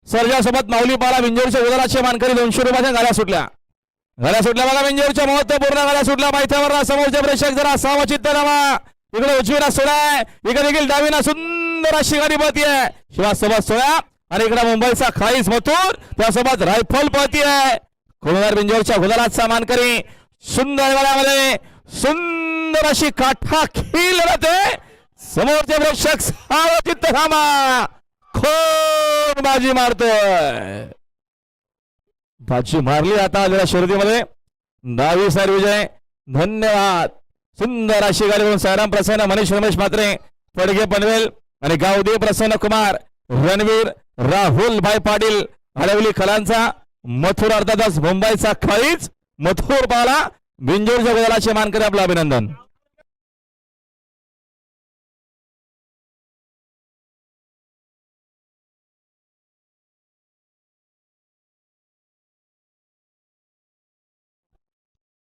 सर्जासोबत माऊली पाला बिंजोरच्या उदाराचे मानकरी 200 रुपयाच्या गाड्या सुटल्या बघा बिंजोरच्या महत्वपूर्ण गाड्या सुटल्या माहितीवर समोरचे प्रेक्षक जरा सावचित्त राहा इकडे उजवीला सोळा इकडे देखील डावीला सुंदर अशी गाडी पळती आहे शिवासोबत सोळा आणि इकडे मुंबईचा खाईस मथुर त्यासोबत रायफल पळती आहे कोणगार बिंजोरच्या गुलालाचा मानकरी सुंदर गाड्यामध्ये सुंदर अशी काठा खील राहते समोरचे प्रेक्षक सावचित्त थांबा खोन बाजी मारतोय बाजी मारली आता आलेल्या शर्यतीमध्ये 10वी सार विजय धन्यवाद सुंदर अशी गाडी करून सायराम प्रसन्न मनीष रमेश मात्रे पडगे पनवेल आणि गावदेव प्रसन्न कुमार रणवीर राहुल भाई पाटील हळवली कलांचा मथुर अर्थातच मुंबईचा खाळीच मथुर पाला बिंजोरच्या गोलाचे मानकरी आपलं अभिनंदन